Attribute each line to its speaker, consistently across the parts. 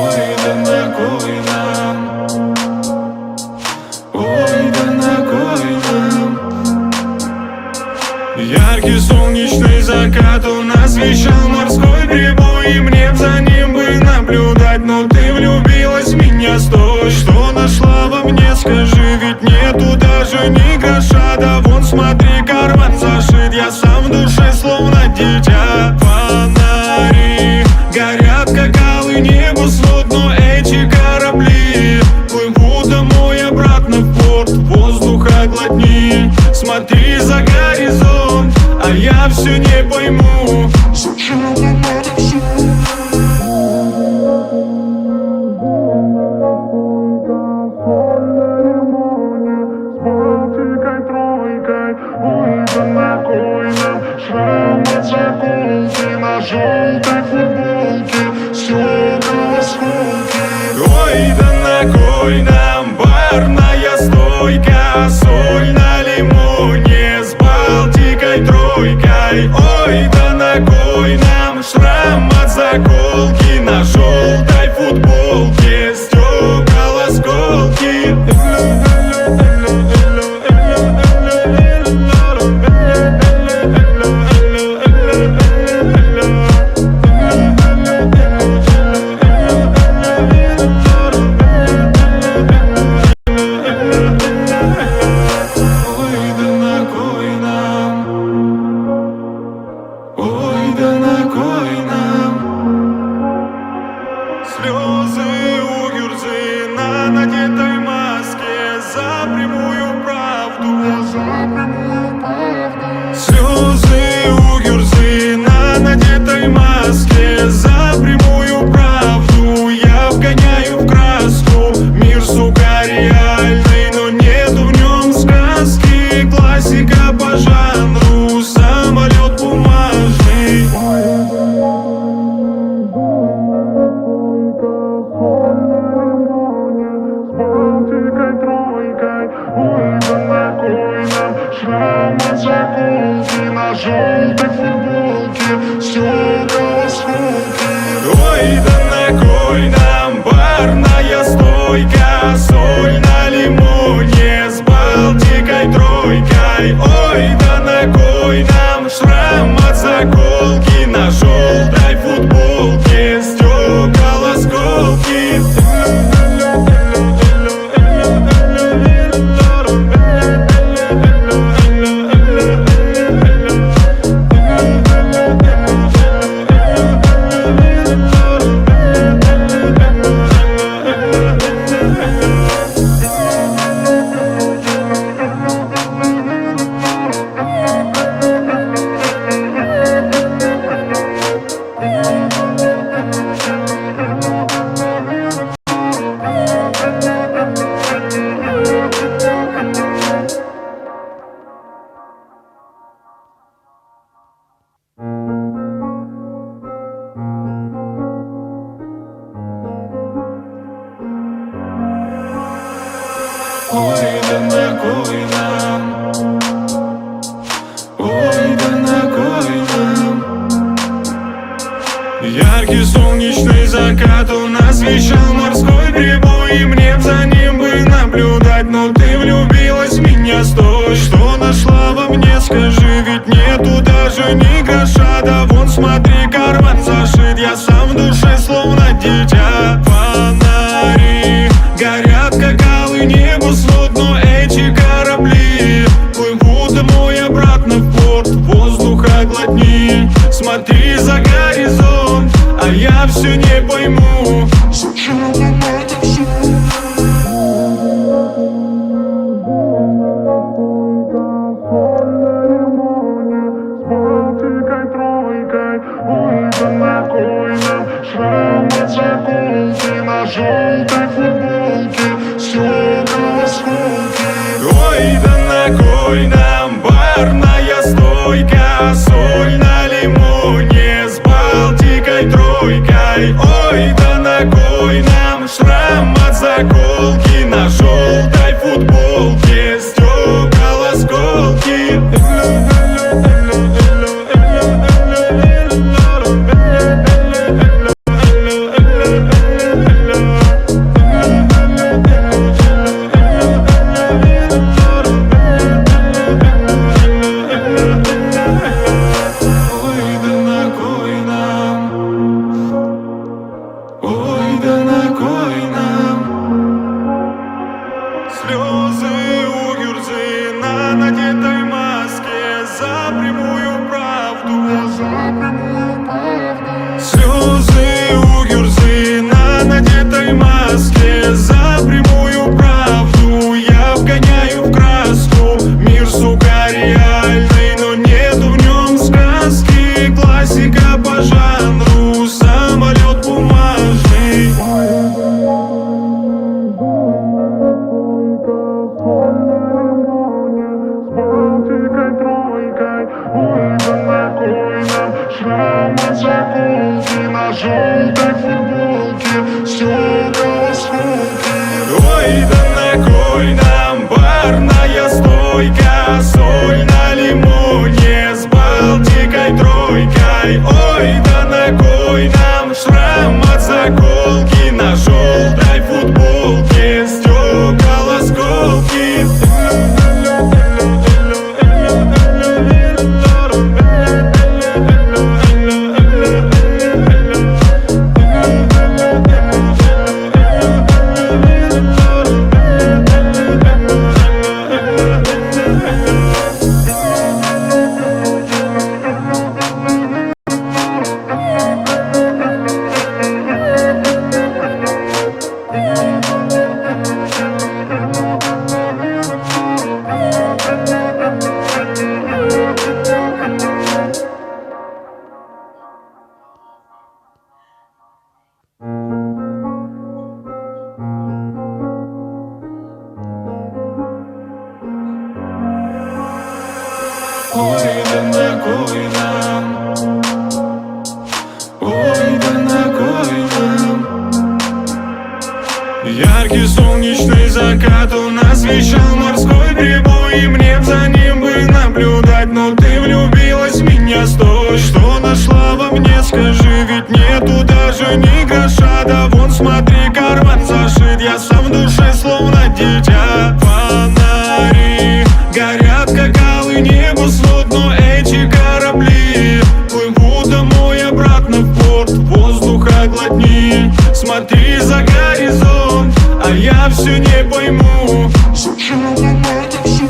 Speaker 1: Ой, да на кой нам? Ой, да на кой нам? Яркий солнечный закат, он освещал морской прибой, и мне за ним бы наблюдать. Но ты влюбилась в меня, стой, что нашла во мне, скажи, ведь нету даже ни гроша. Да вон смотри, карман зашит, я сам в душе словно дитя. Фонари горят, как алый небосвод, но эти корабли плывут домой обратно в порт. Воздуха глотни, смотри за горизонт, а я все не пойму, зачем нам это все? Ой, да на кой нам шрам от заколки на желтой футболке, стекла осколки. Ой, да на кой нам барная стойка, соль на лимоне с Балтикой тройкой. Ой, да на кой нам шрам от заколки на желтой футболке, стекла осколки. Слезы у гюрзы на надетой маске за прямую правду. Слезы у гюрзы на надетой маске за прямую правду. Я вгоняю в краску мир, сука, реальный, но нету в нем сказки. Классика по жанру, самолет бумажный. Ой, да на кой нам шрам от заколки на желтой футболке, стекла осколки. Ой, да на кой нам барная стойка, соль на лимоне с Балтикой тройкой. Ой, да на кой нам шрам от заколки на желтой футболке, стекла осколки. Ой, да на кой нам? Ой, да на кой нам? Яркий солнечный закат, он освещал морской прибой, и мне за ним бы наблюдать. Но ты влюбилась в меня, стой, что нашла во мне, скажи, ведь нету даже ни гроша. Да вон смотри, карман зашит, я сам в душе словно дитя. Фонари горят, как алый небосвод, но эти корабли плывут домой обратно в порт. Воздуха глотни, смотри за горизонт, а я все не пойму, зачем нам это все? Соль на лимоне с Балтикой Ой, да на кой нам? Ой, да на кой нам? Яркий солнечный закат он освещал морской прибой, и мне б за ним бы наблюдать. Но ты влюбилась в меня, стой. Что нашла во мне, скажи, ведь нету даже ни гроша. Да вон смотри, карман зашит, я сам в душе словно дитя. Фонари горят, как алый небосвод, но эти корабли плывут домой обратно в порт. Воздуха глотни, смотри за горизонт, а я все не пойму, зачем нам это все?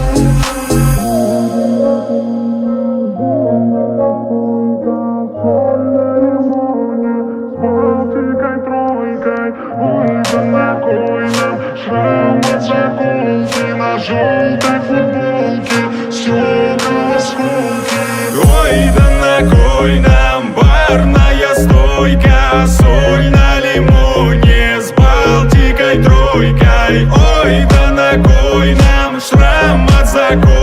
Speaker 1: Ой, да на кой нам шрам от заколки на желтой футболке, стекла осколки. Ой, да на кой нам барная стойка, соль на лимоне с Балтикой тройкой. Ой, да на кой нам шрам от заколки.